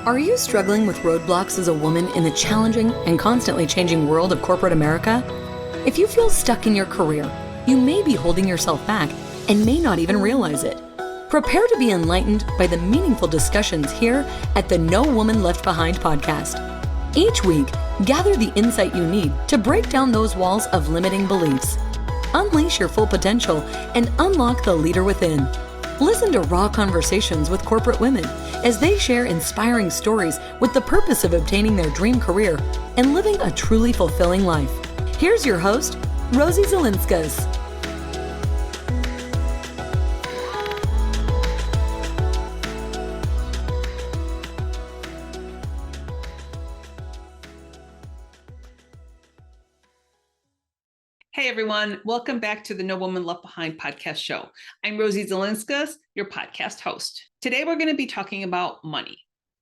Are you struggling with roadblocks as a woman in the challenging and constantly changing world of corporate America? If you feel stuck in your career, you may be holding yourself back and may not even realize it. Prepare to be enlightened by the meaningful discussions here at the No Woman Left Behind podcast. Each week, gather the insight you need to break down those walls of limiting beliefs. Unleash your full potential and unlock the leader within. Listen to raw conversations with corporate women as they share inspiring stories with the purpose of obtaining their dream career and living a truly fulfilling life. Here's your host, Rosie Zelinskas. Hey everyone, welcome back to the No Woman Left Behind podcast show. I'm Rosie Zelinskas, your podcast host. Today we're going to be talking about money,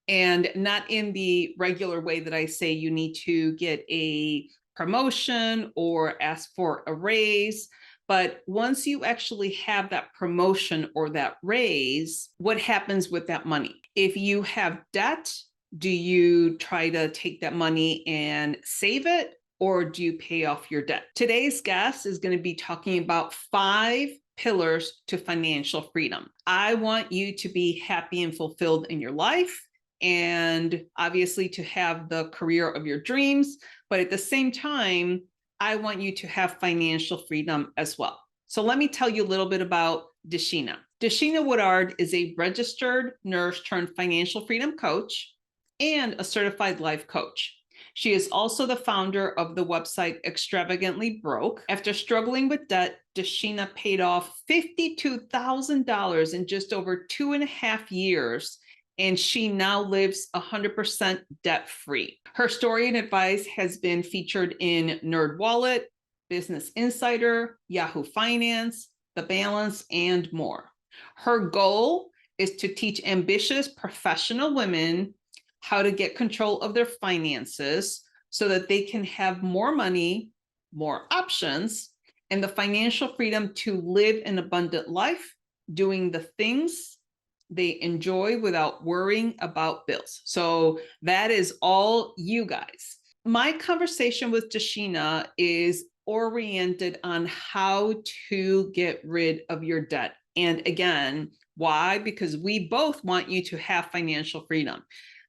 and not in the regular way that I say you need to get a promotion or ask for a raise, but once you actually have that promotion or that raise, what happens with that money? If you have debt, do you try to take that money and save it? Or do you pay off your debt? Today's guest is going to be talking about 5 pillars to financial freedom. I want you to be happy and fulfilled in your life, and obviously to have the career of your dreams. But at the same time, I want you to have financial freedom as well. So let me tell you a little bit about DeShena. DeShena Woodard is a registered nurse turned financial freedom coach and a certified life coach. She is also the founder of the website Extravagantly Broke. After struggling with debt, DeShena paid off $52,000 in just over 2.5 years, and she now lives 100% debt-free. Her story and advice has been featured in NerdWallet, Business Insider, Yahoo Finance, The Balance, and more. Her goal is to teach ambitious professional women how to get control of their finances so that they can have more money, more options, and the financial freedom to live an abundant life, doing the things they enjoy without worrying about bills. So that is all you guys. My conversation with DeShena is oriented on how to get rid of your debt. And again, why? Because we both want you to have financial freedom.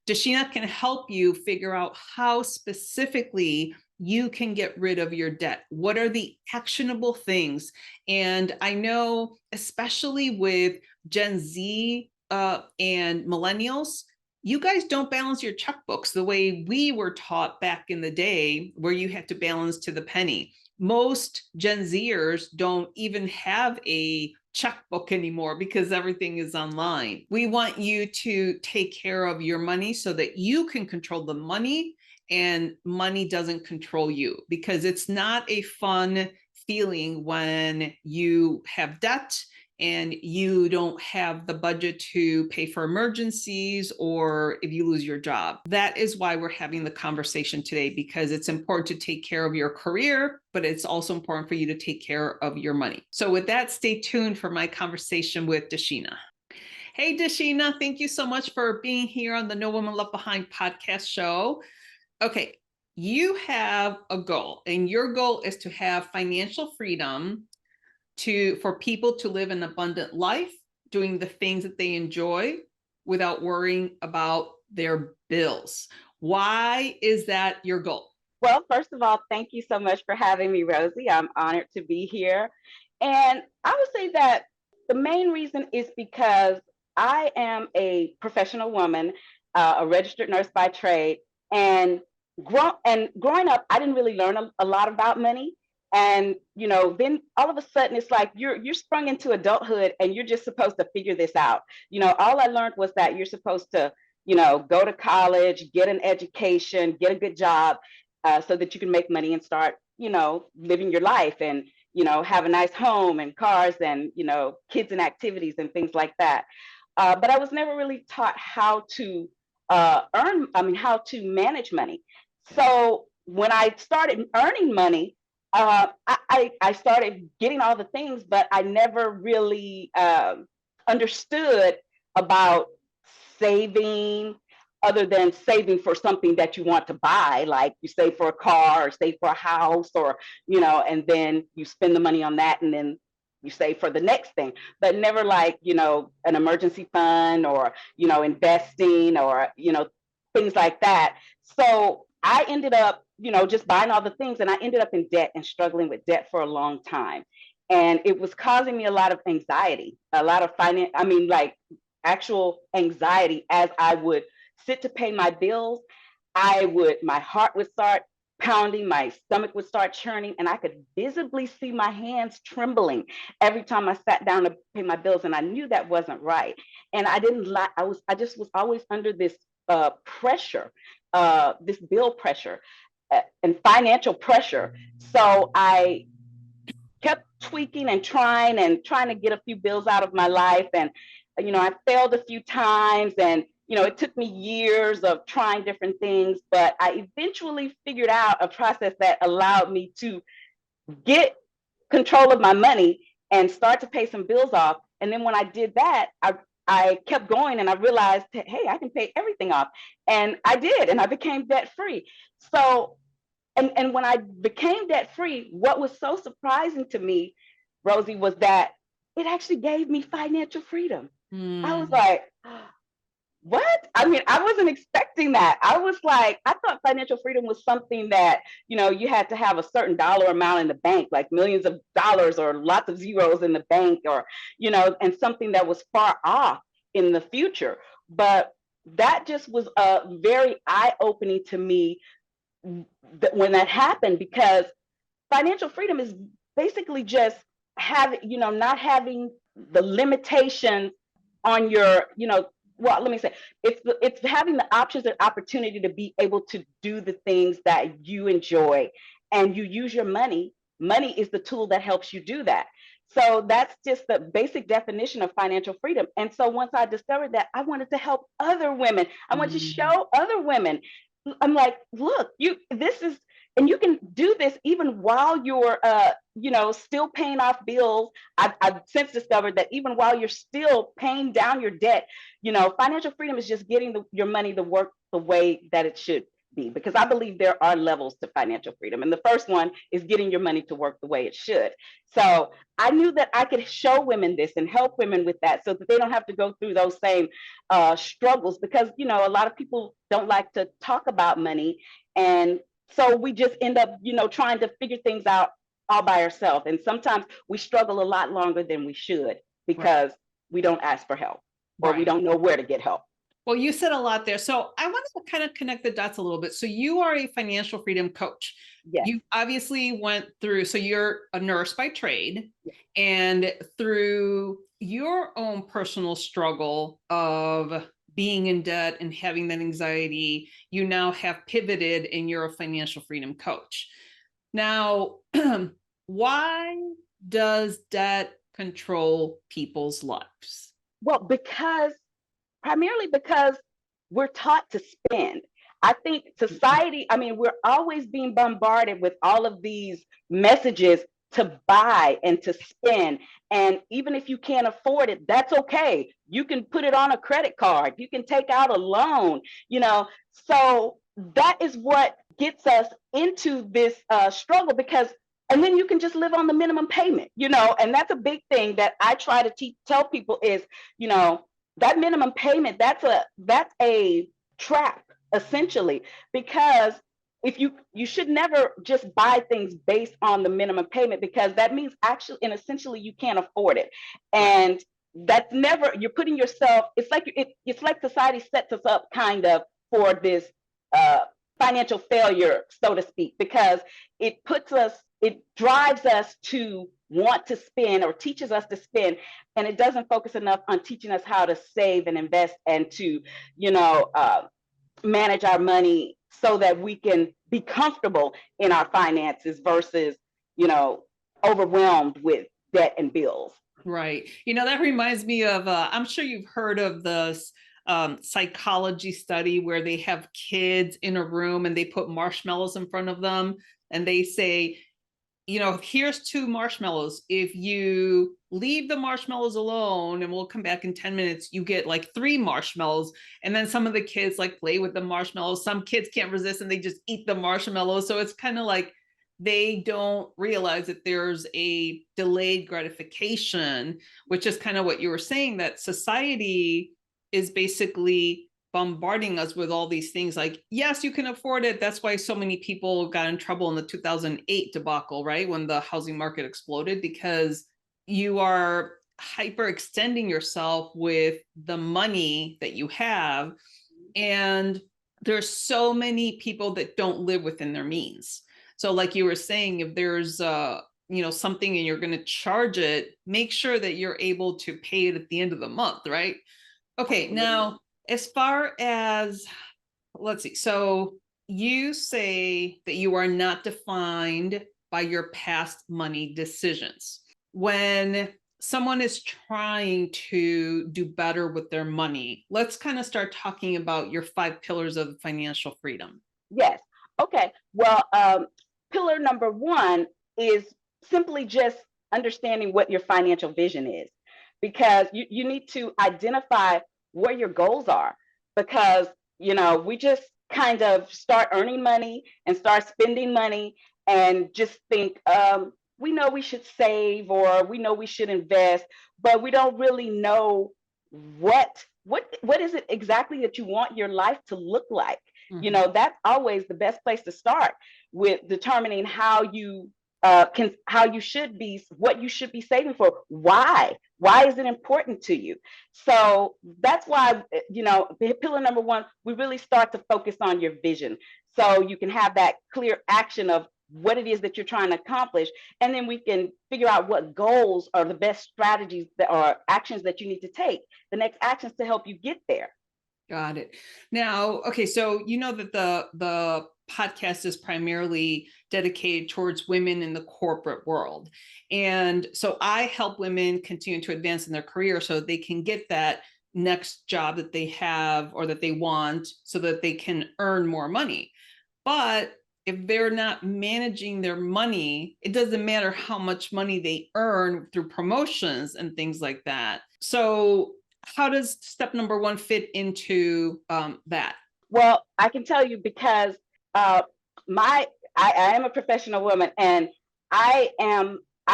DeShena can help you figure out how specifically you can get rid of your debt. What are the actionable things? And I know, especially with Gen Z and millennials, you guys don't balance your checkbooks the way we were taught back in the day, where you had to balance to the penny. Most Gen Zers don't even have a checkbook anymore because everything is online. We want you to take care of your money so that you can control the money and money doesn't control you, because it's not a fun feeling when you have debt and you don't have the budget to pay for emergencies or if you lose your job. That is why we're having the conversation today, because it's important to take care of your career, but it's also important for you to take care of your money. So with that, stay tuned for my conversation with DeShena. Hey, DeShena, thank you so much for being here on the No Woman Left Behind podcast show. Okay, you have a goal, and your goal is to have financial freedom for people to live an abundant life, doing the things that they enjoy without worrying about their bills. Why is that your goal? Well, first of all, thank you so much for having me, Rosie. I'm honored to be here. And I would say that the main reason is because I am a professional woman, a registered nurse by trade, and growing up, I didn't really learn a lot about money. And then all of a sudden, it's like you're sprung into adulthood, and you're just supposed to figure this out. All I learned was that you're supposed to, go to college, get an education, get a good job, so that you can make money and start, living your life and, have a nice home and cars and, kids and activities and things like that. But I was never really taught how to how to manage money. So when I started earning money, I started getting all the things, but I never really understood about saving, other than saving for something that you want to buy, like you save for a car or save for a house, or, and then you spend the money on that, and then you save for the next thing, but never like, an emergency fund, or, investing, or, things like that. So I ended up, just buying all the things, and I ended up in debt and struggling with debt for a long time. And it was causing me a lot of anxiety, a lot of like actual anxiety. As I would sit to pay my bills, my heart would start pounding, my stomach would start churning, and I could visibly see my hands trembling every time I sat down to pay my bills. And I knew that wasn't right. And I didn't like, I just was always under this pressure, this bill pressure, and financial pressure. So I kept tweaking and trying to get a few bills out of my life. And, I failed a few times, and, it took me years of trying different things, but I eventually figured out a process that allowed me to get control of my money and start to pay some bills off. And then when I did that, I kept going, and I realized, hey, I can pay everything off. And I did, and I became debt free. So, and when I became debt free, what was so surprising to me, Rosie, was that it actually gave me financial freedom. I was like, what? I mean, I wasn't expecting that. I was like, I thought financial freedom was something that, you had to have a certain dollar amount in the bank, like millions of dollars or lots of zeros in the bank, or, and something that was far off in the future. But that just was very eye-opening to me when that happened, because financial freedom is basically just not having the limitations on your, well, let me say, it's having the options and opportunity to be able to do the things that you enjoy, and you use your money. Money is the tool that helps you do that. So that's just the basic definition of financial freedom. And so once I discovered that, I wanted to help other women. I wanted to show other women. I'm like, look, and you can do this even while you're, still paying off bills. I've since discovered that even while you're still paying down your debt, financial freedom is just getting your money to work the way that it should be. Because I believe there are levels to financial freedom. And the first one is getting your money to work the way it should. So I knew that I could show women this and help women with that, so that they don't have to go through those same struggles. Because, a lot of people don't like to talk about money. And so we just end up, trying to figure things out all by ourselves. And sometimes we struggle a lot longer than we should, because we don't ask for help, or we don't know where to get help. Well, you said a lot there. So I wanted to kind of connect the dots a little bit. So you are a financial freedom coach. Yes. You obviously went through, so you're a nurse by trade, and through your own personal struggle of being in debt and having that anxiety, you now have pivoted and you're a financial freedom coach. Now, why does debt control people's lives? Well, primarily because we're taught to spend. I think society, we're always being bombarded with all of these messages to buy and to spend. And even if you can't afford it, that's okay. You can put it on a credit card. You can take out a loan, So that is what gets us into this struggle, and then you can just live on the minimum payment, and that's a big thing that I try to tell people is, that minimum payment, that's a trap, essentially, because if you should never just buy things based on the minimum payment, because that means actually and essentially you can't afford it. And that's never, you're putting yourself, it's like society sets us up kind of for this financial failure, so to speak, because it drives us to want to spend, or teaches us to spend, and it doesn't focus enough on teaching us how to save and invest, and to manage our money so that we can be comfortable in our finances versus overwhelmed with debt and bills. Right. That reminds me of I'm sure you've heard of the psychology study where they have kids in a room and they put marshmallows in front of them and they say, here's 2 marshmallows. If you leave the marshmallows alone, and we'll come back in 10 minutes, you get like 3 marshmallows. And then some of the kids like play with the marshmallows. Some kids can't resist and they just eat the marshmallows. So it's kind of like they don't realize that there's a delayed gratification, which is kind of what you were saying, that society is basically bombarding us with all these things like, yes, you can afford it. That's why so many people got in trouble in the 2008 debacle, right? When the housing market exploded, because you are hyperextending yourself with the money that you have. And there's so many people that don't live within their means. So like you were saying, if there's something and you're going to charge it, make sure that you're able to pay it at the end of the month, right? Okay, now as far as, let's see, so you say that you are not defined by your past money decisions. When someone is trying to do better with their money, let's kind of start talking about your 5 pillars of financial freedom. Yes. Okay. Well, pillar number 1 is simply just understanding what your financial vision is, because you need to identify where your goals are, because we just kind of start earning money and start spending money and just think we know we should save or we know we should invest, but we don't really know what is it exactly that you want your life to look like. That's always the best place to start, with determining how you should be, what you should be saving for, why is it important to you. So that's why pillar number 1, we really start to focus on your vision, so you can have that clear action of what it is that you're trying to accomplish, and then we can figure out what goals are the best strategies that are actions that you need to take, the next actions to help you get there. Got it. Now, okay, so that the podcast is primarily dedicated towards women in the corporate world. And so I help women continue to advance in their career so they can get that next job that they have or that they want, so that they can earn more money. But if they're not managing their money, it doesn't matter how much money they earn through promotions and things like that. So how does step number 1 fit into that? Well, I can tell you, because I am a professional woman, and I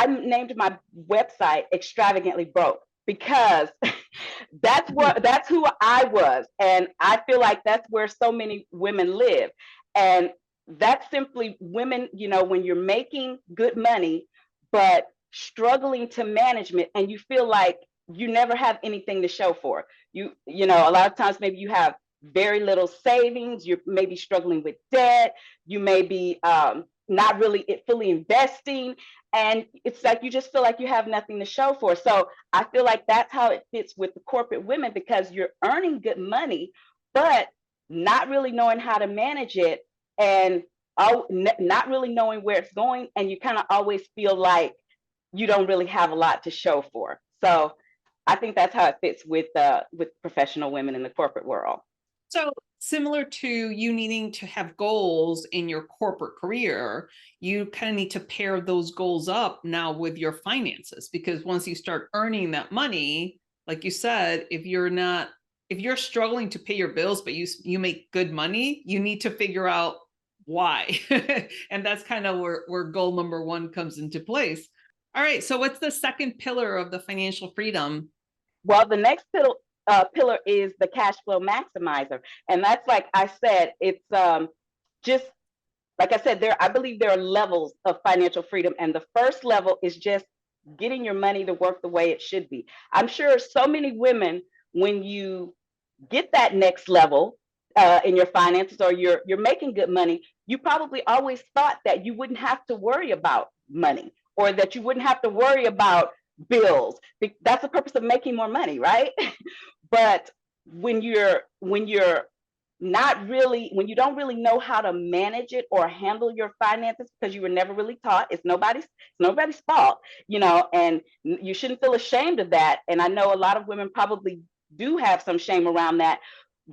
named my website Extravagantly Broke, because that's who I was, and I feel like that's where so many women live. And that's simply women, when you're making good money but struggling to management, and you feel like you never have anything to show for. A lot of times maybe you have very little savings, you're maybe struggling with debt, you may be not really fully investing, and it's like you just feel like you have nothing to show for. So I feel like that's how it fits with the corporate women, because you're earning good money but not really knowing how to manage it, and not really knowing where it's going, and you kind of always feel like you don't really have a lot to show for. So I think that's how it fits with professional women in the corporate world. So similar to you needing to have goals in your corporate career, you kind of need to pair those goals up now with your finances, because once you start earning that money, like you said, if you're struggling to pay your bills, but you make good money, you need to figure out why. And that's kind of where goal number 1 comes into place. All right. So what's the second pillar of the financial freedom? Well, the next pillar is the cash flow maximizer. And that's, like I said, it's just, like I said, I believe there are levels of financial freedom. And the first level is just getting your money to work the way it should be. I'm sure so many women, when you get that next level in your finances, or you're making good money, you probably always thought that you wouldn't have to worry about money, or that you wouldn't have to worry about bills. That's the purpose of making more money, right? But when you don't really know how to manage it or handle your finances, because you were never really taught, it's nobody's fault, and you shouldn't feel ashamed of that. And I know a lot of women probably do have some shame around that,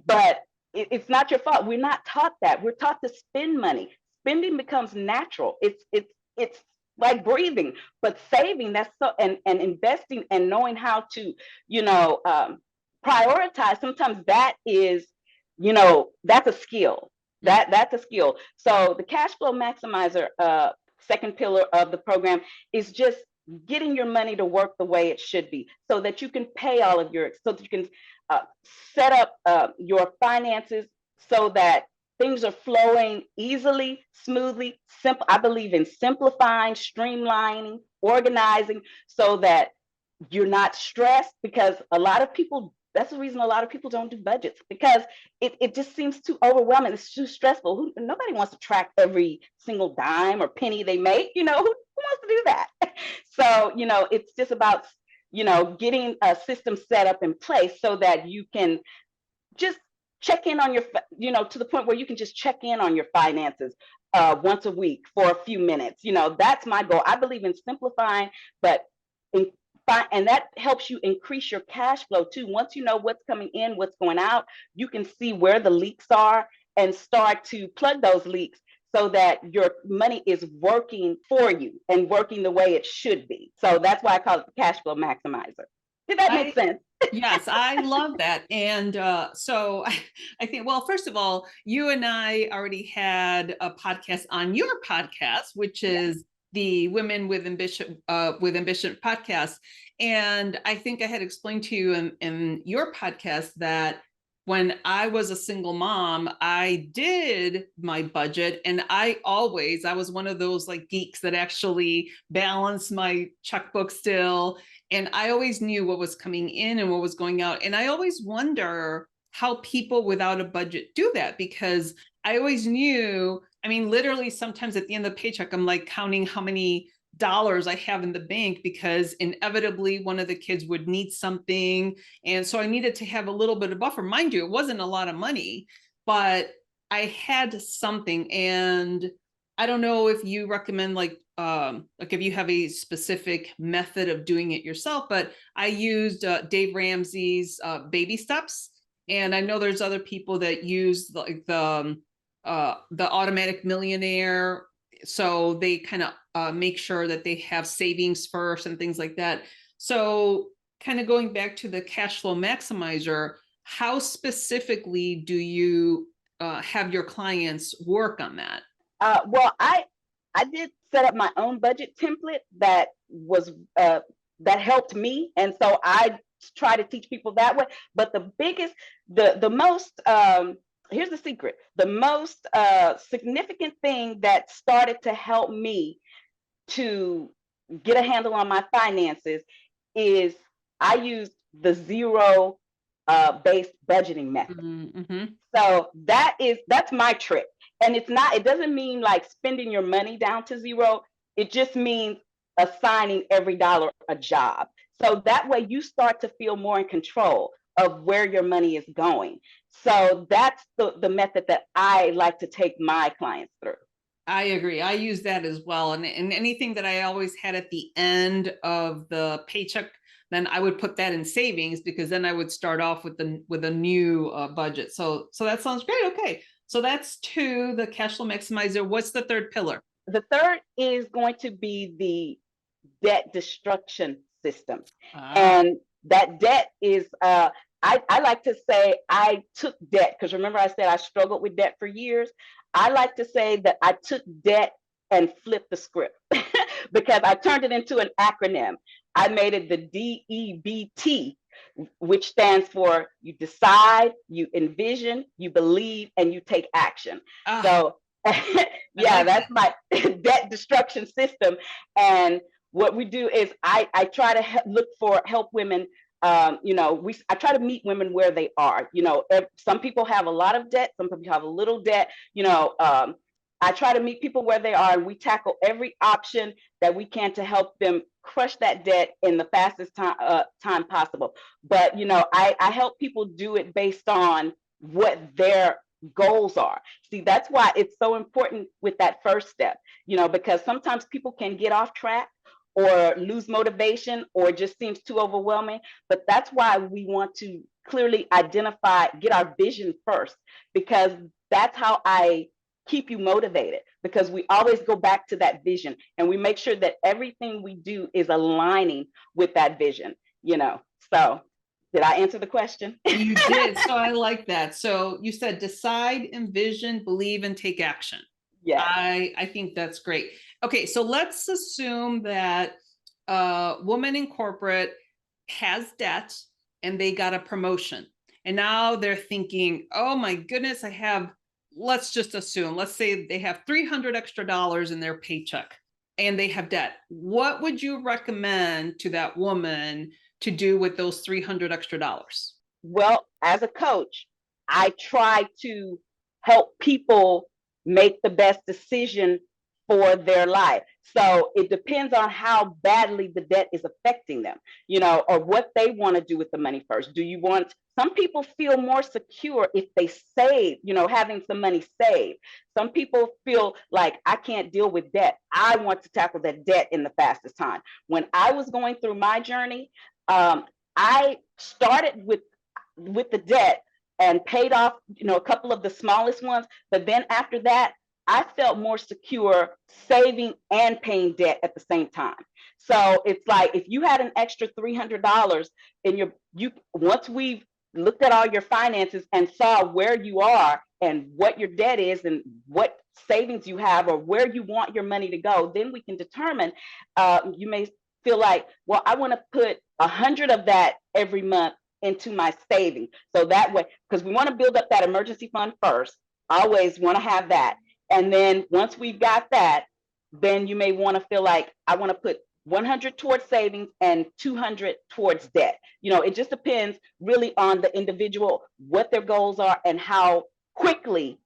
but it's not your fault. We're not taught that. We're taught to spend money. Spending becomes natural. It's like breathing. But saving, that's so, and investing and knowing how to, you know, prioritize, sometimes that is, you know, that's a skill. That's a skill. So the cash flow maximizer, second pillar of the program, is just getting your money to work the way it should be, so that you can pay all of your, so that you can uh, set up your finances so that things are flowing easily, smoothly, simple. I believe in simplifying, streamlining, organizing, so that you're not stressed, because a lot of people, that's the reason a lot of people don't do budgets, because it just seems too overwhelming. It's too stressful. Nobody wants to track every single dime or penny they make. You know, who wants to do that? So, you know, it's just about, you know, getting a system set up in place so that you can just check in on your, you know, to the point where you can just check in on your finances once a week for a few minutes. You know, that's my goal. I believe in simplifying, but in, and that helps you increase your cash flow too. Once you know what's coming in, what's going out, you can see where the leaks are and start to plug those leaks so that your money is working for you and working the way it should be. So that's why I call it the cash flow maximizer. Did that make sense? Yes, I love that. And so I think, well, first of all, you and I already had a podcast on your podcast, which is the Women with Ambition podcast. And I think I had explained to you in your podcast that when I was a single mom, I did my budget, and I was one of those like geeks that actually balanced my checkbook still. And I always knew what was coming in and what was going out. And I always wonder how people without a budget do that, because I always knew, I mean, literally sometimes at the end of the paycheck, I'm like counting how many dollars I have in the bank, because inevitably one of the kids would need something. And so I needed to have a little bit of buffer. Mind you, it wasn't a lot of money, but I had something. And I don't know if you recommend like if you have a specific method of doing it yourself, but I used Dave Ramsey's baby steps. And I know there's other people that use like the automatic millionaire. So they kind of make sure that they have savings first and things like that. So kind of going back to the cash flow maximizer, how specifically do you have your clients work on that? Well, I did set up my own budget template that was that helped me, and so I try to teach people that way. But the biggest, the most here's the secret: the most significant thing that started to help me to get a handle on my finances is I used the zero based budgeting method. Mm-hmm. So that's my trick. And it doesn't mean like spending your money down to zero. It just means assigning every dollar a job. So that way you start to feel more in control of where your money is going. So that's the method that I like to take my clients through. I agree. I use that as well. And anything that I always had at the end of the paycheck, then I would put that in savings, because then I would start off with a new budget. So that sounds great. Okay. So that's 2, the cash flow maximizer. What's the third pillar? The third is going to be the debt destruction system. And that debt is, I like to say I took debt, because remember I said I struggled with debt for years. I like to say that I took debt and flipped the script because I turned it into an acronym. I made it the DEBT, which stands for you decide, you envision, you believe, and you take action. So yeah, that's my debt destruction system. And what we do is I try to help women. You know, I try to meet women where they are. You know, some people have a lot of debt, some people have a little debt. You know, I try to meet people where they are, and we tackle every option that we can to help them crush that debt in the fastest time possible. But you know, I help people do it based on what their goals are. See, that's why it's so important with that first step. You know, because sometimes people can get off track or lose motivation, or it just seems too overwhelming. But that's why we want to clearly identify, get our vision first, because that's how I keep you motivated, because we always go back to that vision and we make sure that everything we do is aligning with that vision, you know. So did I answer the question? You did. So I like that. So you said decide, envision, believe, and take action. Yeah. I think that's great. Okay, so let's assume that a woman in corporate has debt and they got a promotion. And now they're thinking, oh my goodness, let's just assume, let's say they have $300 extra in their paycheck and they have debt. What would you recommend to that woman to do with those $300 extra? Well, as a coach, I try to help people make the best decision for their life. So it depends on how badly the debt is affecting them, you know, or what they want to do with the money first. Some people feel more secure if they save, you know, having some money saved. Some people feel like, I can't deal with debt. I want to tackle that debt in the fastest time. When I was going through my journey, I started with the debt and paid off, you know, a couple of the smallest ones. But then after that, I felt more secure saving and paying debt at the same time. So it's like, if you had an extra $300 in once we've looked at all your finances and saw where you are and what your debt is and what savings you have or where you want your money to go, then we can determine, you may feel like, well, I want to put 100 of that every month into my savings. So that way, because we want to build up that emergency fund first, always want to have that. And then once we've got that, then you may want to feel like, I want to put 100 towards savings and 200 towards debt. You know, it just depends really on the individual, what their goals are and how quickly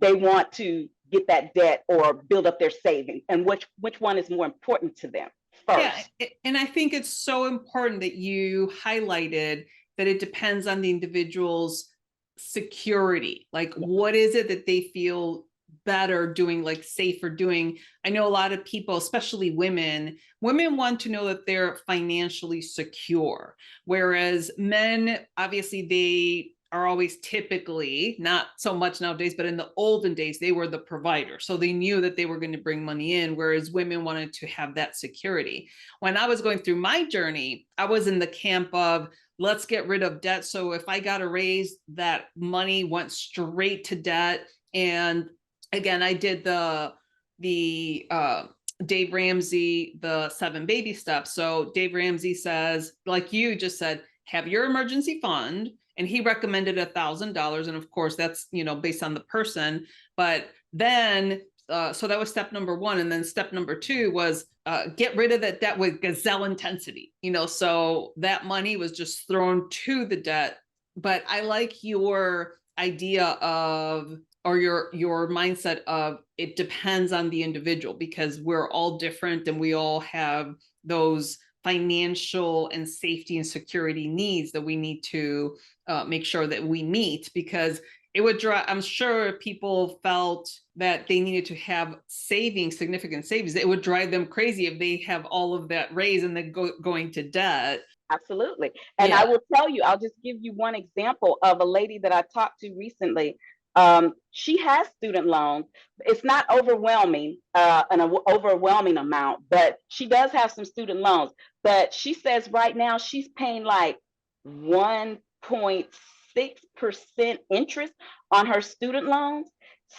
they want to get that debt or build up their savings, and which one is more important to them first. Yeah, and I think it's so important that you highlighted that it depends on the individual's security. Like, what is it that they feel better doing, like safer doing? I know a lot of people, especially women want to know that they're financially secure, whereas men, obviously, they are always typically, not so much nowadays, but in the olden days, they were the provider. So they knew that they were going to bring money in, whereas women wanted to have that security. When I was going through my journey, I was in the camp of, let's get rid of debt. So if I got a raise, that money went straight to debt. And again, I did the Dave Ramsey, the 7 baby steps. So Dave Ramsey says, like you just said, have your emergency fund. And he recommended $1,000. And of course, that's, you know, based on the person. But then, so that was step number 1. And then step number 2 was get rid of that debt with gazelle intensity, you know, so that money was just thrown to the debt. But I like your idea of, or your mindset of, it depends on the individual, because we're all different and we all have those financial and safety and security needs that we need to make sure that we meet, because it would drive, I'm sure people felt that they needed to have significant savings. It would drive them crazy if they have all of that raise and then going to debt. Absolutely. And I will tell you, I'll just give you one example of a lady that I talked to recently. She has student loans. It's not overwhelming, an overwhelming amount, but she does have some student loans. But she says right now she's paying like 1.6% interest on her student loans.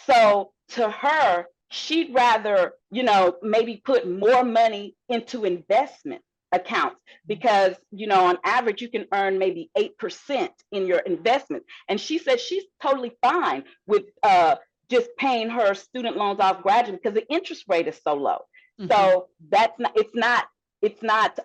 So to her, she'd rather, you know, maybe put more money into investment accounts, because, you know, on average, you can earn maybe 8% in your investment. And she said she's totally fine with just paying her student loans off gradually because the interest rate is so low. Mm-hmm. So it's not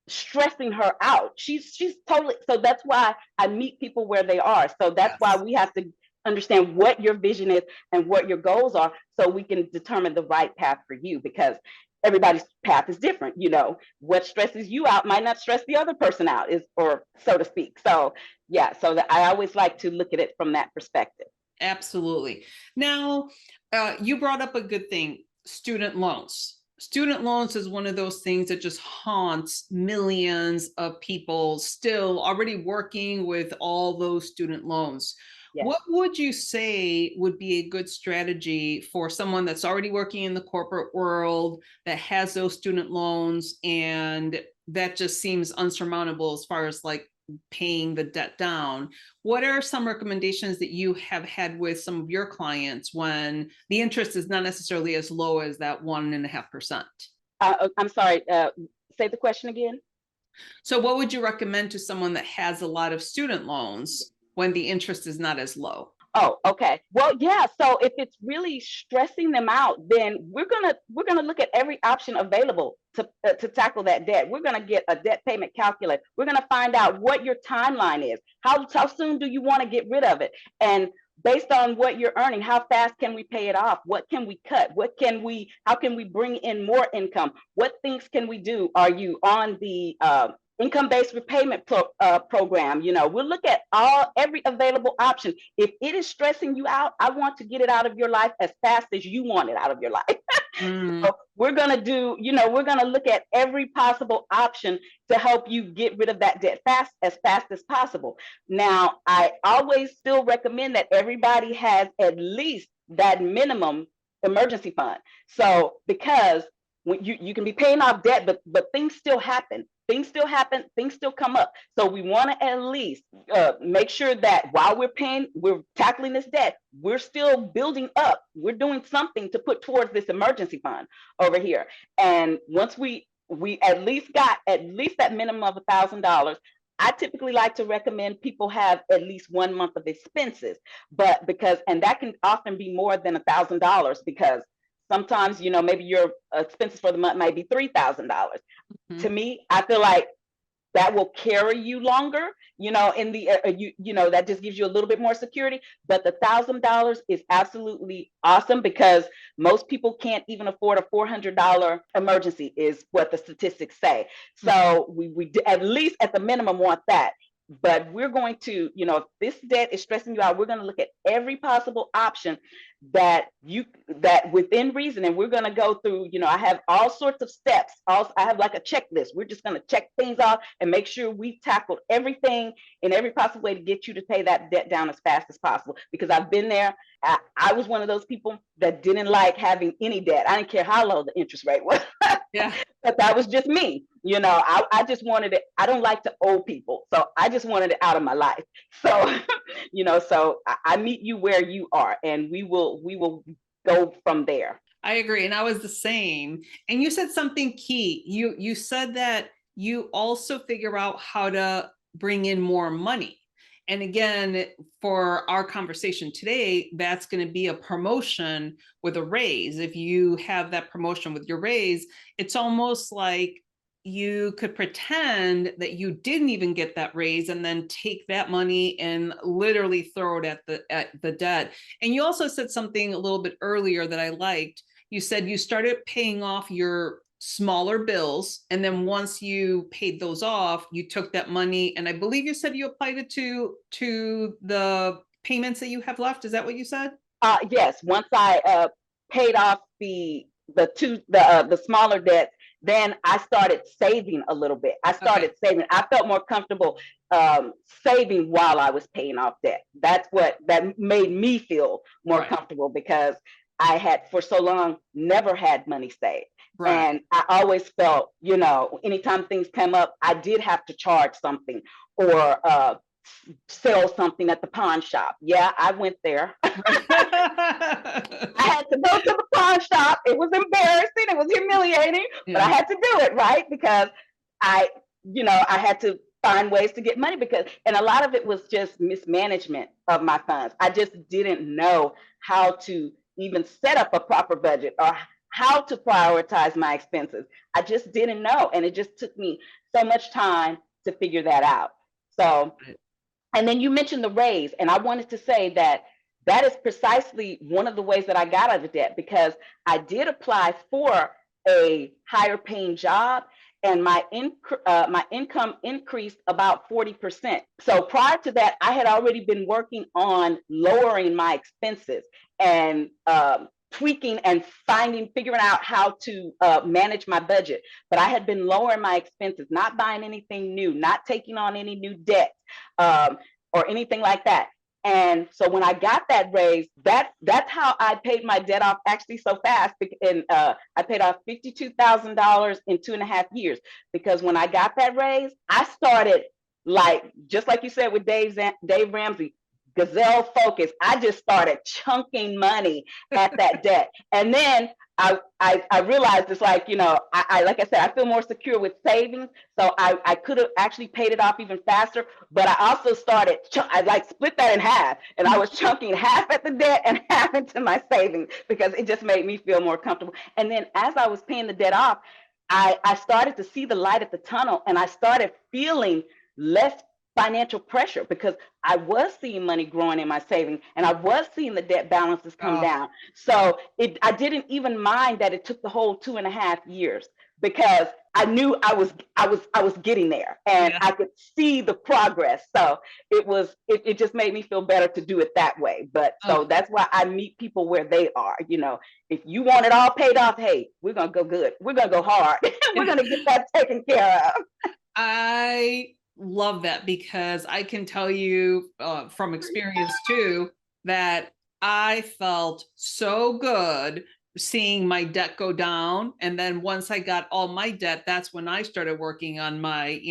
stressing her out. She's totally, so that's why I meet people where they are. So that's why we have to understand what your vision is and what your goals are, so we can determine the right path for you, because everybody's path is different. You know, what stresses you out might not stress the other person out, or so to speak. So yeah, so that I always like to look at it from that perspective. Absolutely. Now, you brought up a good thing, student loans. Student loans is one of those things that just haunts millions of people still already working with all those student loans. Yes. What would you say would be a good strategy for someone that's already working in the corporate world that has those student loans and that just seems unsurmountable as far as like paying the debt down? What are some recommendations that you have had with some of your clients when the interest is not necessarily as low as that 1.5%? I'm sorry. Say the question again. So what would you recommend to someone that has a lot of student loans when the interest is not as low? Oh, okay. Well, yeah. So if it's really stressing them out, then we're gonna look at every option available to tackle that debt. We're gonna get a debt payment calculator. We're gonna find out what your timeline is. How soon do you want to get rid of it? And based on what you're earning, how fast can we pay it off? What can we cut? How can we bring in more income? What things can we do? Are you on the income-based repayment program? We'll look at every available option. If it is stressing you out, I want to get it out of your life as fast as you want it out of your life. So we're gonna look at every possible option to help you get rid of that debt as fast as possible. Now, I always still recommend that everybody has at least that minimum emergency fund. So because when you can be paying off debt, but things still happen. Things still come up. So we want to at least make sure that while we're tackling this debt, we're still building up. We're doing something to put towards this emergency fund over here. And once we at least got at least that minimum of $1,000, I typically like to recommend people have at least 1 month of expenses, and that can often be more than $1,000 because sometimes, maybe your expenses for the month might be $3,000. To me, I feel like that will carry you longer, in the that just gives you a little bit more security. But the $1,000 is absolutely awesome because most people can't even afford a $400 emergency, is what the statistics say. So we at least at the minimum want that. But we're going to, if this debt is stressing you out, we're going to look at every possible option that within reason, and we're going to go through. I have all sorts of steps. I have like a checklist. We're just going to check things off and make sure we've tackled everything in every possible way to get you to pay that debt down as fast as possible. Because I've been there. I was one of those people that didn't like having any debt. I didn't care how low the interest rate was. Yeah. But that was just me. I just wanted it. I don't like to owe people. So I just wanted it out of my life. So, so I meet you where you are, and we will go from there. I agree. And I was the same. And you said something key. You said that you also figure out how to bring in more money. And again, for our conversation today, that's going to be a promotion with a raise. If you have that promotion with your raise, it's almost like you could pretend that you didn't even get that raise and then take that money and literally throw it at the debt. And you also said something a little bit earlier that I liked. You said you started paying off your smaller bills, and then once you paid those off, you took that money, and I believe you said you applied it to the payments that you have left. Is that what you said? Yes. Once I paid off the smaller debts, then I started saving a little bit. I started saving. I felt more comfortable saving while I was paying off debt. That made me feel more comfortable because I had for so long never had money saved. Right. And I always felt, anytime things come up, I did have to charge something or sell something at the pawn shop. Yeah, I went there. I had to go to the pawn shop. It was embarrassing. It was humiliating, but I had to do it, right? Because I had to find ways to get money and a lot of it was just mismanagement of my funds. I just didn't know how to even set up a proper budget or how to prioritize my expenses. I just didn't know. And it just took me so much time to figure that out. So, and then you mentioned the raise, and I wanted to say that is precisely one of the ways that I got out of debt, because I did apply for a higher paying job, and my income increased about 40%. So prior to that, I had already been working on lowering my expenses and tweaking and figuring out how to manage my budget. But I had been lowering my expenses, not buying anything new, not taking on any new debt or anything like that. And so when I got that raise, that's how I paid my debt off actually so fast. And I paid off $52,000 in 2.5 years, because when I got that raise, I started, like, just like you said with Dave Ramsey, gazelle focus. I just started chunking money at that debt. And then I realized it's like, I like I said, I feel more secure with savings. So I could have actually paid it off even faster. But I also started, I like split that in half. And I was chunking half at the debt and half into my savings, because it just made me feel more comfortable. And then as I was paying the debt off, I started to see the light at the tunnel, and I started feeling less financial pressure, because I was seeing money growing in my savings, and I was seeing the debt balances come down. So I didn't even mind that it took the whole 2.5 years, because I knew I was getting there, and I could see the progress. So it just made me feel better to do it that way. But so that's why I meet people where they are. If you want it all paid off, hey, we're gonna go good. We're gonna go hard. We're gonna get that taken care of. I love that, because I can tell you from experience too, that I felt so good seeing my debt go down. And then once I got all my debt, that's when I started working on my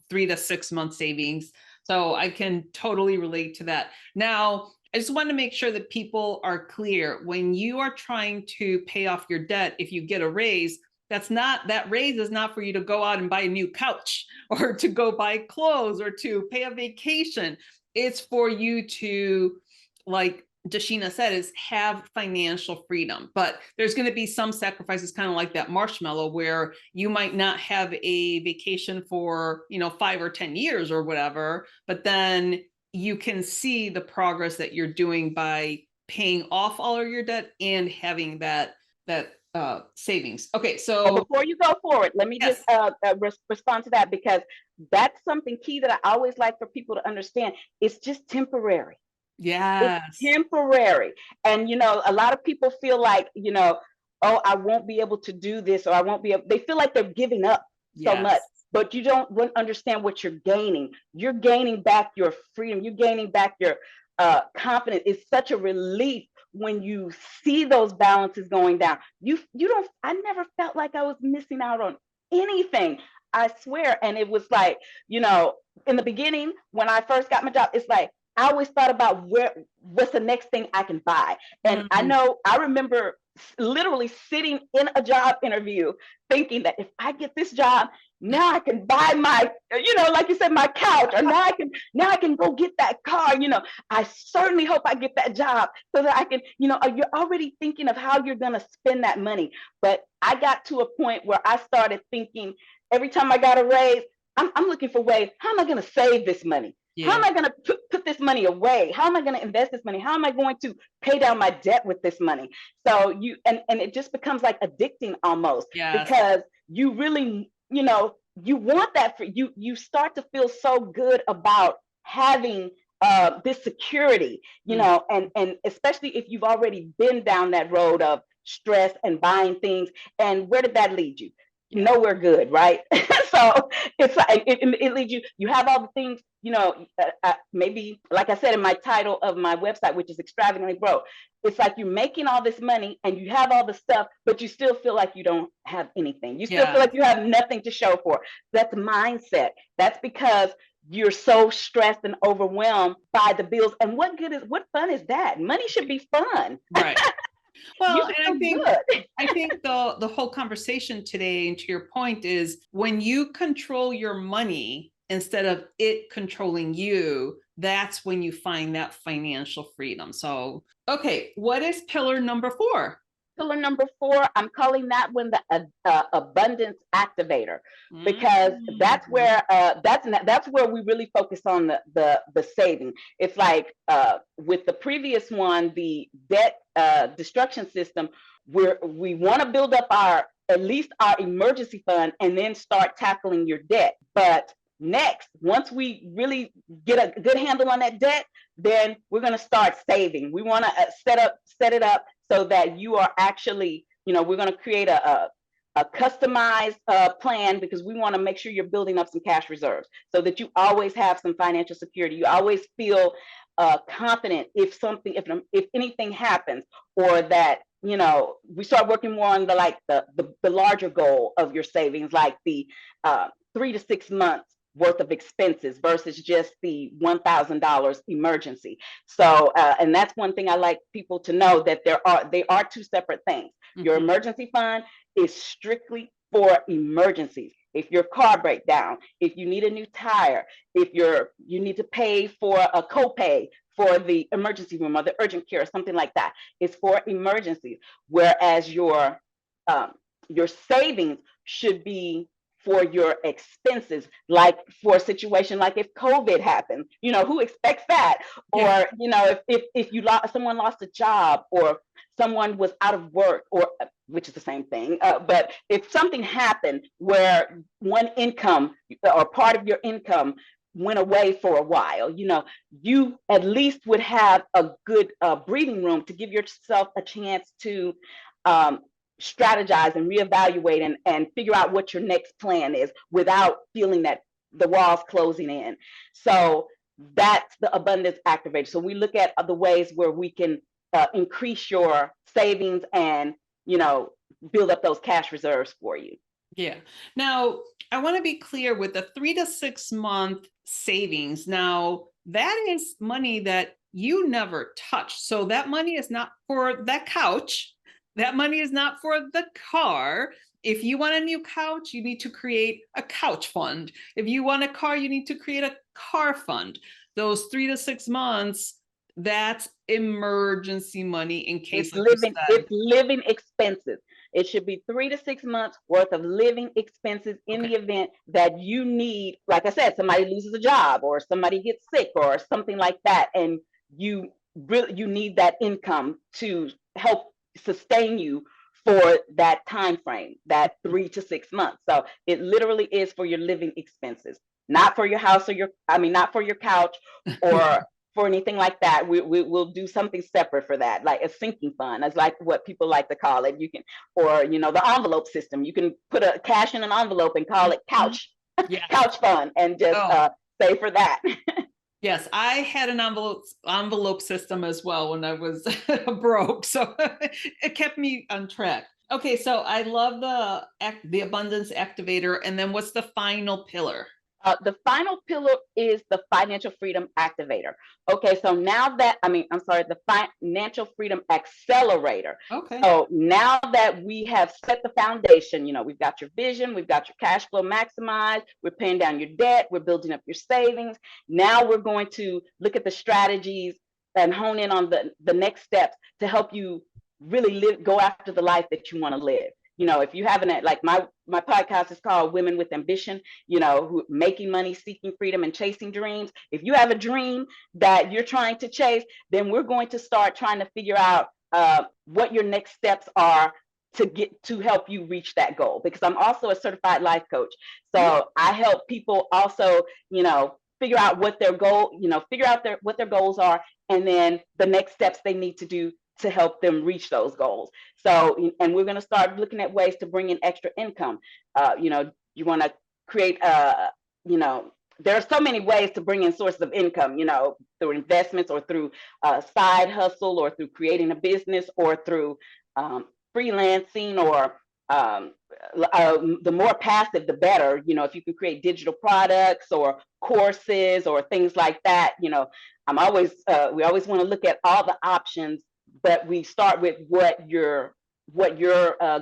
3 to 6 month savings. So I can totally relate to that. Now, I just want to make sure that people are clear. When you are trying to pay off your debt, if you get a raise, that raise is not for you to go out and buy a new couch, or to go buy clothes, or to pay a vacation. It's for you to, like DeShena said, is have financial freedom. But there's going to be some sacrifices, kind of like that marshmallow, where you might not have a vacation for 5 or 10 years or whatever, but then you can see the progress that you're doing by paying off all of your debt and having that savings. Okay, so before you go forward, let me just respond to that, because that's something key that I always like for people to understand. It's just temporary. Yes. It's temporary. And a lot of people feel like, oh, I won't be able to do this, or I won't be able, they feel like they're giving up so much. But you don't understand what you're gaining. You're gaining back your freedom. You're gaining back your confidence. It's such a relief when you see those balances going down. I never felt like I was missing out on anything. I swear. And it was like, in the beginning, when I first got my job, it's like, I always thought about what's the next thing I can buy. And I remember literally sitting in a job interview thinking that if I get this job, now I can buy my, like you said, my couch, or now I can go get that car. I certainly hope I get that job, so that I can, you're already thinking of how you're going to spend that money. But I got to a point where I started thinking, every time I got a raise, I'm looking for ways. How am I going to save this money? Yeah. How am I going to put this money away? How am I going to invest this money? How am I going to pay down my debt with this money? So and it just becomes like addicting almost. Yes. Because you really, you want that for you. You start to feel so good about having this security, and especially if you've already been down that road of stress and buying things. And where did that lead you? Nowhere good, right? So it's like it leads you have all the things, maybe, like I said in my title of my website, which is Extravagantly Broke. It's like you're making all this money and you have all the stuff, but you still feel like you don't have anything. You still feel like you have nothing to show for. That's mindset. That's because you're so stressed and overwhelmed by the bills. And what fun is that? Money should be fun. Right. Well, and I think the whole conversation today, and to your point, is when you control your money instead of it controlling you, that's when you find that financial freedom. So, okay, what is pillar number 4? Pillar number 4, I'm calling that one the abundance activator, because that's where we really focus on the saving. It's like with the previous one, the debt destruction system, where we want to build up at least our emergency fund and then start tackling your debt. But next, once we really get a good handle on that debt, then we're going to start saving. We want to set it up so that you are actually, we're going to create a customized plan, because we want to make sure you're building up some cash reserves so that you always have some financial security. You always feel confident if anything happens, or that, we start working more on the larger goal of your savings, like the 3 to 6 months worth of expenses versus just the $1,000 emergency. So, and that's one thing I like people to know, that they are two separate things. Your emergency fund is strictly for emergencies. If your car breaks down, if you need a new tire, if you need to pay for a copay for the emergency room or the urgent care or something like that, it's for emergencies. Whereas your savings should be for your expenses, like for a situation like if COVID happens, who expects that? Yeah. Or, if someone lost a job, or someone was out of work, or which is the same thing. But if something happened where one income or part of your income went away for a while, you at least would have a good breathing room to give yourself a chance to strategize and reevaluate and figure out what your next plan is without feeling that the walls closing in. So that's the abundance activator. So we look at the ways where we can increase your savings and, build up those cash reserves for you. Yeah. Now, I want to be clear with the 3 to 6 month savings. Now, that is money that you never touch. So that money is not for that couch. That money is not for the car. If you want a new couch, you need to create a couch fund. If you want a car, you need to create a car fund. Those 3 to 6 months, that's emergency money in case it's living expenses. It should be 3 to 6 months worth of living expenses in the event that you need, like I said, somebody loses a job or somebody gets sick or something like that, and you need that income to help sustain you for that time frame, that 3 to 6 months. So it literally is for your living expenses, not for your house or not for your couch or for anything like that. We'll do something separate for that, like a sinking fund. That's like what people like to call it. You can, or the envelope system. You can put a cash in an envelope and call it couch fund, and just save for that. Yes, I had an envelope system as well when I was broke, so it kept me on track. Okay, so I love the abundance activator, and then what's the final pillar? The final pillar is the financial freedom activator. Okay, so the financial freedom accelerator. Okay. So now that we have set the foundation, we've got your vision, we've got your cash flow maximized, we're paying down your debt, we're building up your savings. Now we're going to look at the strategies and hone in on the next steps to help you really go after the life that you want to live. If you haven't, like my podcast is called Women with Ambition, who making money, seeking freedom, and chasing dreams. If you have a dream that you're trying to chase, then we're going to start trying to figure out what your next steps are to help you reach that goal. Because I'm also a certified life coach. So I help people also, figure out what their what their goals are, and then the next steps they need to do to help them reach those goals. So, and we're going to start looking at ways to bring in extra income. You want to create, there are so many ways to bring in sources of income, through investments or through side hustle or through creating a business or through freelancing or the more passive, the better. If you can create digital products or courses or things like that, we always want to look at all the options, but we start with what your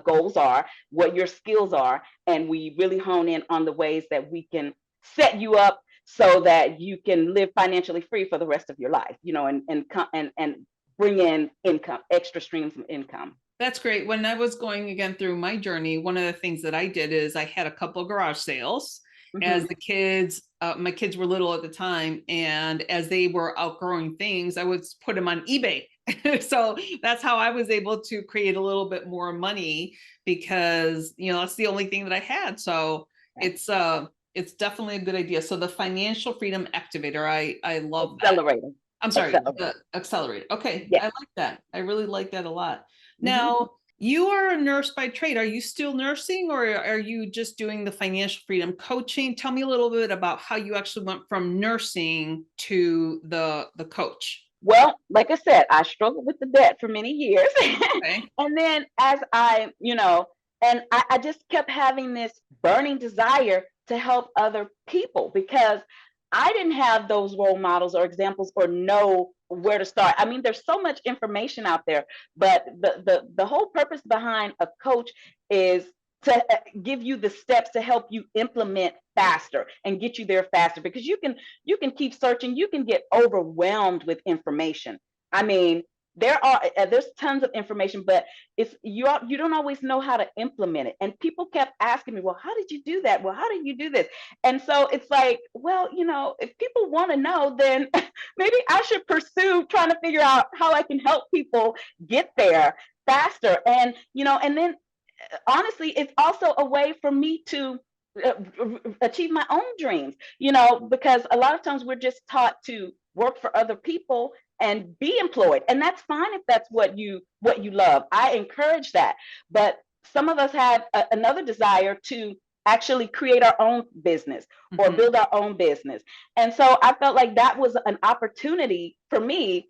goals are, what your skills are, and we really hone in on the ways that we can set you up so that you can live financially free for the rest of your life, and bring in income, extra streams of income. That's great. When I was going again through my journey, one of the things that I did is I had a couple of garage sales as the kids, my kids were little at the time, and as they were outgrowing things, I would put them on eBay. So that's how I was able to create a little bit more money, because that's the only thing that I had. So it's definitely a good idea. So the financial freedom activator, I love that. I'm sorry, accelerator. Okay, yeah. I like that. I really like that a lot. Now, You are a nurse by trade. Are you still nursing, or are you just doing the financial freedom coaching? Tell me a little bit about how you actually went from nursing to the coach. Well, like I said, I struggled with the debt for many years. Okay. And then as I just kept having this burning desire to help other people because I didn't have those role models or examples or know where to start. I mean, there's so much information out there, but the whole purpose behind a coach is to give you the steps to help you implement faster and get you there faster because you can keep searching, you can get overwhelmed with information. I mean, there's tons of information, but you don't always know how to implement it. And people kept asking me, well, how did you do that? Well, how did you do this? And so it's like, well, if people want to know, then maybe I should pursue trying to figure out how I can help people get there faster. And then honestly, it's also a way for me to uh, achieve my own dreams, because a lot of times we're just taught to work for other people and be employed, and that's fine if that's what you love. I encourage that, but some of us have another desire to actually create our own business or Mhm. build our own business. And so I felt like that was an opportunity for me,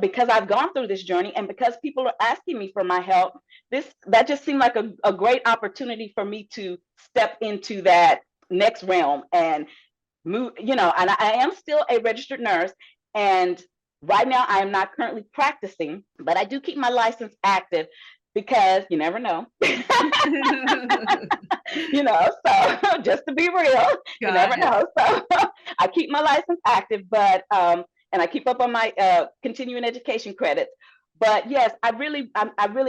because I've gone through this journey and because people are asking me for my help. That just seemed like a great opportunity for me to step into that next realm and move, and I am still a registered nurse. And right now I am not currently practicing, but I do keep my license active because you never know. So just to be real, you never Got it. know. So I keep my license active, but and I keep up on my continuing education credits. But yes, I really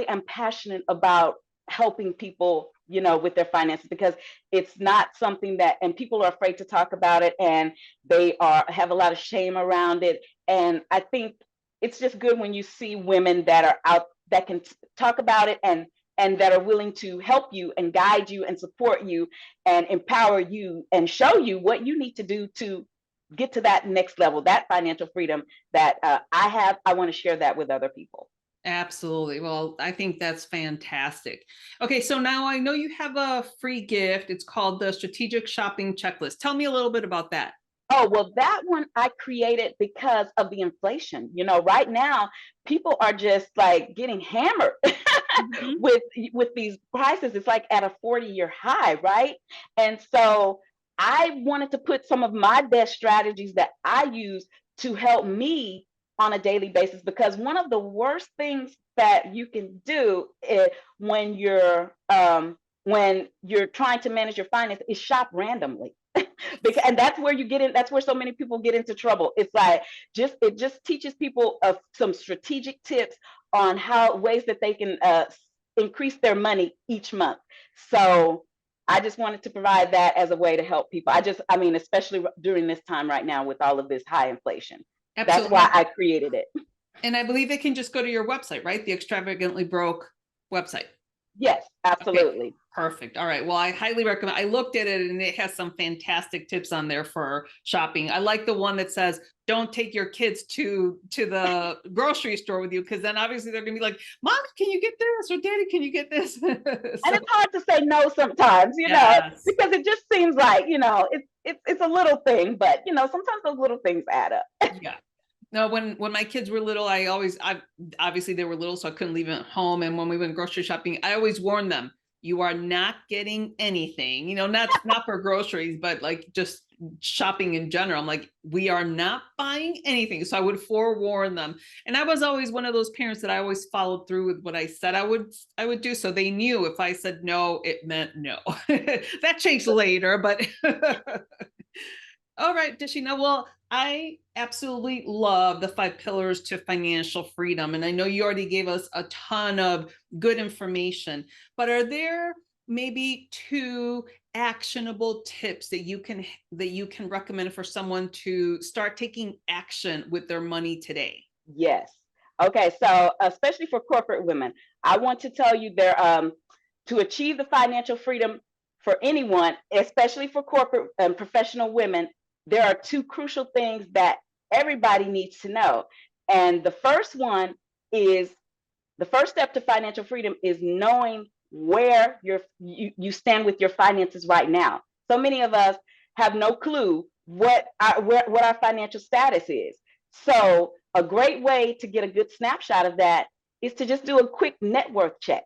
am passionate about helping people, with their finances because it's not something that, and people are afraid to talk about it, and they have a lot of shame around it. And I think it's just good when you see women that are out that can talk about it and that are willing to help you and guide you and support you and empower you and show you what you need to do to get to that next level, that financial freedom that I have. I want to share that with other people. Absolutely. Well, I think that's fantastic. Okay, so now I know you have a free gift. It's called the Strategic Shopping Checklist. Tell me a little bit about that. Oh, well, that one I created because of the inflation. Right now, people are just like getting hammered Mhm. with these prices. It's like at a 40-year high, right? And so I wanted to put some of my best strategies that I use to help me on a daily basis, because one of the worst things that you can do is when you're trying to manage your finances is shop randomly. Because, and that's where you get in, that's where so many people get into trouble. It's like it just teaches people some strategic tips on how ways that they can increase their money each month. So I just wanted to provide that as a way to help people. I mean, especially during this time right now with all of this high inflation. That's why Absolutely. I created it. And I believe they can just go to your website, right? The Extravagantly Broke website. Yes, Okay, absolutely. perfect. All right. Well, I highly recommend. I looked at it and it has some fantastic tips on there for shopping. I like the one that says, "Don't take your kids to the grocery store with you," because then obviously they're gonna be like, "Mommy, can you get this?" or "Daddy, can you get this?" And So it's hard to say no sometimes, yes. because it just seems like, it's a little thing, but sometimes those little things add up. Yeah. No, when my kids were little, I obviously they were little, so I couldn't leave them at home. And when we went grocery shopping, I always warned them, you are not getting anything, not for groceries, but like just shopping in general. I'm like, we are not buying anything. So I would forewarn them. And I was always one of those parents that I always followed through with what I said I would do. So they knew if I said no, it meant no. That changed later, but all right, DeShena. Well, I absolutely love the 5 pillars to financial freedom. And I know you already gave us a ton of good information, but are there maybe 2 actionable tips that you can recommend for someone to start taking action with their money today? Yes. Okay. So, especially for corporate women, I want to tell you to achieve the financial freedom for anyone, especially for corporate and professional women, there are 2 crucial things that everybody needs to know. And the first one is The first step to financial freedom is knowing where you stand with your finances right now. So many of us have no clue what our financial status is. So a great way to get a good snapshot of that is to just do a quick net worth check.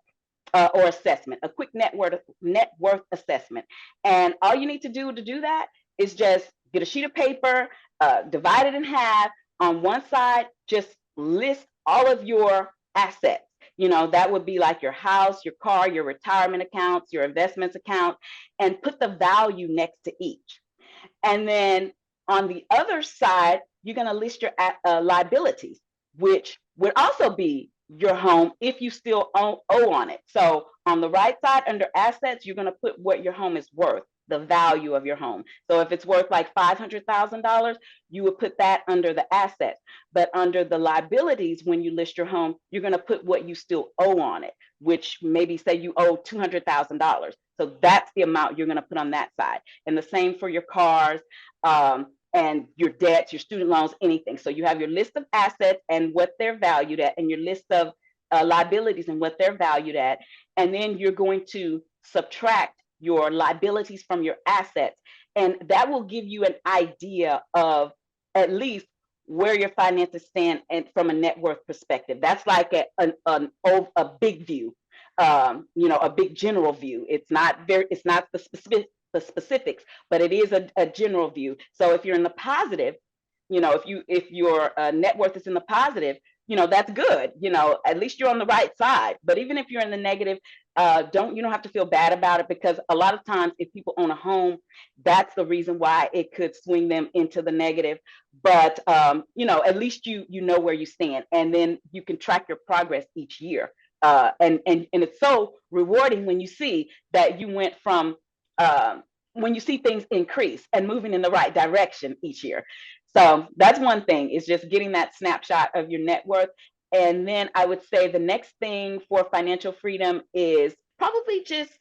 Or assessment, a quick net worth assessment. And all you need to do that is just get a sheet of paper, divide it in half. On one side, just list all of your assets. That would be like your house, your car, your retirement accounts, your investments account, and put the value next to each. And then on the other side, you're going to list your liabilities, which would also be your home if you still owe on it. So on the right side under assets, you're going to put what your home is worth, the value of your home. So if it's worth like $500,000, you would put that under the assets. But under the liabilities, when you list your home, you're going to put what you still owe on it, which maybe say you owe $200,000. So that's the amount you're going to put on that side. And the same for your cars, and your debts, your student loans, anything. So you have your list of assets and what they're valued at, and your list of liabilities and what they're valued at. And then you're going to subtract your liabilities from your assets. And that will give you an idea of at least where your finances stand and from a net worth perspective. That's like a big view, a big general view. It's not the specifics, but it is a general view. So if you're in the positive, if your net worth is in the positive, that's good. At least you're on the right side. But even if you're in the negative, you don't have to feel bad about it, because a lot of times if people own a home, that's the reason why it could swing them into the negative. But at least you know where you stand, and then you can track your progress each year. And it's so rewarding when you see that you went from when you see things increase and moving in the right direction each year. So that's one thing, is just getting that snapshot of your net worth. And then I would say the next thing for financial freedom is probably just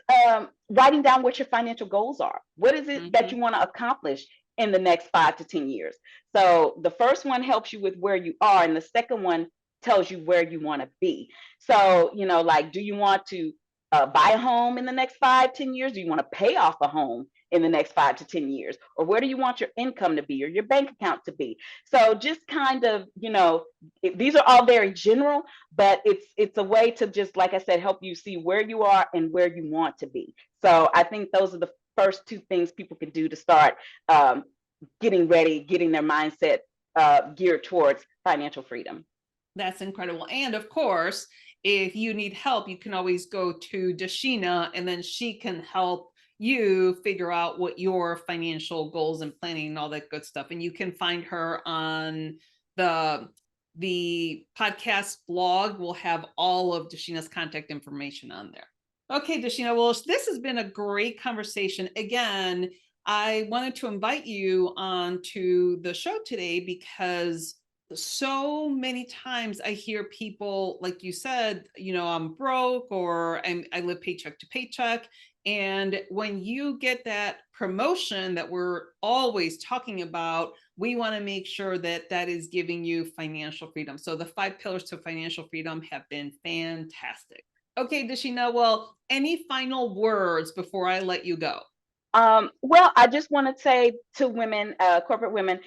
writing down what your financial goals are. What is it that you want to accomplish in the next 5 to 10 years? So the first one helps you with where you are, and the second one tells you where you want to be. So, like, do you want to buy a home in the next 5-10 years? Do you want to pay off a home in the next 5 to 10 years? Or where do you want your income to be, or your bank account to be? So just kind of, these are all very general, but it's a way to just, like I said, help you see where you are and where you want to be. So I think those are the first two things people can do to start getting ready, getting their mindset geared towards financial freedom. That's incredible. And of course, if you need help, you can always go to DeShena, and then she can help you figure out what your financial goals and planning and all that good stuff. And you can find her on the podcast blog. We'll have all of DeShena's contact information on there. Okay, DeShena, well, this has been a great conversation. Again, I wanted to invite you onto the show today because so many times I hear people, like you said, I'm broke, or I live paycheck to paycheck. And when you get that promotion that we're always talking about, we want to make sure that that is giving you financial freedom. So the 5 pillars to financial freedom have been fantastic. Okay, DeShena, well, any final words before I let you go? Well, I just want to say to women, corporate women,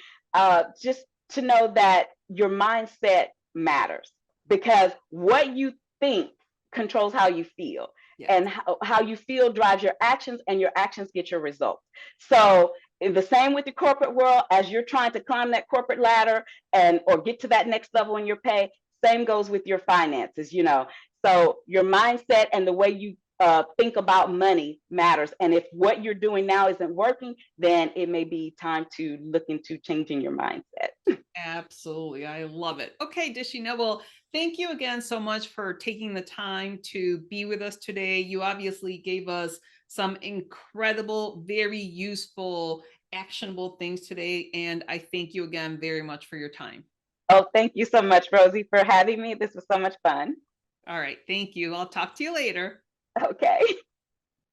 just to know that your mindset matters, because what you think controls how you feel. Yes. And how you feel drives your actions, and your actions get your results. So the same with the corporate world, as you're trying to climb that corporate ladder or get to that next level in your pay, same goes with your finances, So your mindset and the way you think about money matters. And if what you're doing now isn't working, then it may be time to look into changing your mindset. Absolutely. I love it. Okay, DeShena, well, thank you again so much for taking the time to be with us today. You obviously gave us some incredible, very useful, actionable things today. And I thank you again very much for your time. Oh, thank you so much, Rosie, for having me. This was so much fun. All right. Thank you. I'll talk to you later. Okay.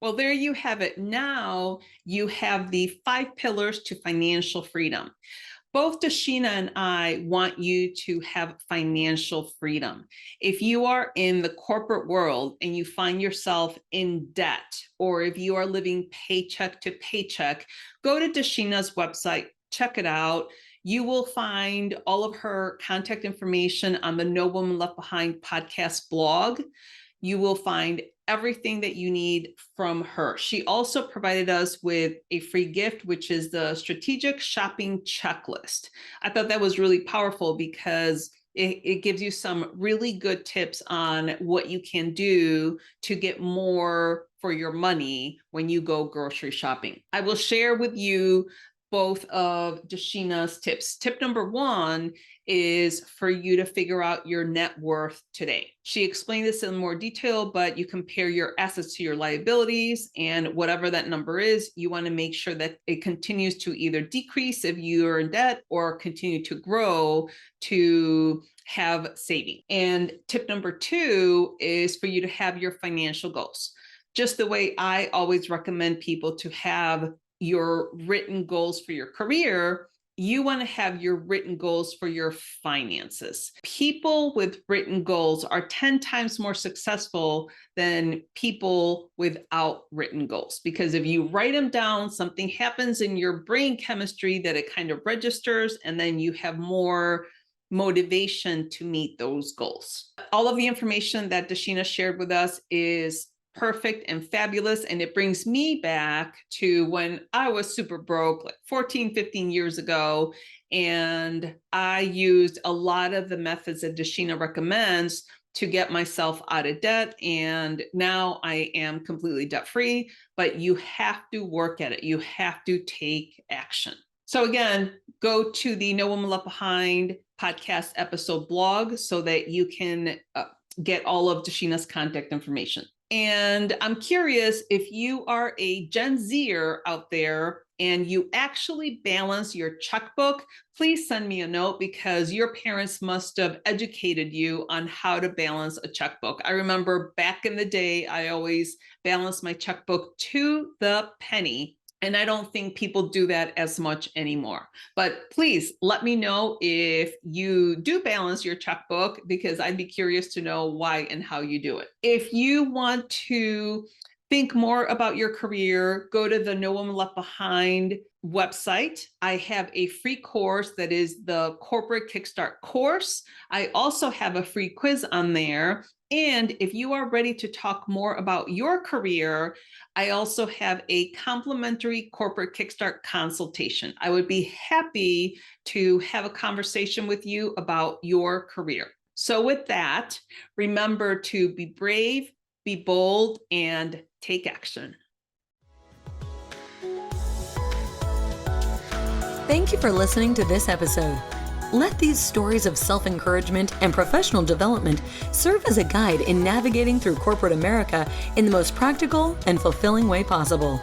Well, there you have it. Now you have the 5 pillars to financial freedom. Both DeShena and I want you to have financial freedom. If you are in the corporate world and you find yourself in debt, or if you are living paycheck to paycheck, go to DeShena's website, check it out. You will find all of her contact information on the No Woman Left Behind podcast blog. You will find everything that you need from her. She also provided us with a free gift, which is the strategic shopping checklist. I thought that was really powerful because it gives you some really good tips on what you can do to get more for your money when you go grocery shopping. I will share with you both of DeShena's tips. Tip number 1 is for you to figure out your net worth today. She explained this in more detail, but you compare your assets to your liabilities, and whatever that number is, you want to make sure that it continues to either decrease if you're in debt or continue to grow to have saving. And tip number 2 is for you to have your financial goals. Just the way I always recommend people to have your written goals for your career, you want to have your written goals for your finances. People with written goals are 10 times more successful than people without written goals, because if you write them down, something happens in your brain chemistry that it kind of registers, and then you have more motivation to meet those goals. All of the information that DeShena shared with us is perfect and fabulous. And it brings me back to when I was super broke, like 14, 15 years ago. And I used a lot of the methods that DeShena recommends to get myself out of debt. And now I am completely debt free, but you have to work at it. You have to take action. So again, go to the No Woman Left Behind podcast episode blog so that you can get all of DeShena's contact information. And I'm curious, if you are a Gen Zer out there and you actually balance your checkbook, please send me a note, because your parents must have educated you on how to balance a checkbook. I remember back in the day, I always balanced my checkbook to the penny. And I don't think people do that as much anymore. But please let me know if you do balance your checkbook, because I'd be curious to know why and how you do it. If you want to think more about your career, go to the No Woman Left Behind website. I have a free course that is the Corporate Kickstart course. I also have a free quiz on there. And if you are ready to talk more about your career, I also have a complimentary Corporate Kickstart consultation. I would be happy to have a conversation with you about your career. So with that, remember to be brave, be bold, and take action. Thank you for listening to this episode. Let these stories of self-encouragement and professional development serve as a guide in navigating through corporate America in the most practical and fulfilling way possible.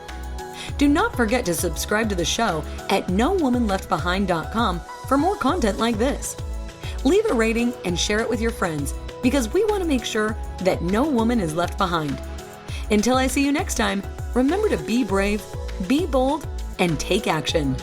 Do not forget to subscribe to the show at nowomanleftbehind.com for more content like this. Leave a rating and share it with your friends, because we want to make sure that no woman is left behind. Until I see you next time, remember to be brave, be bold, and take action.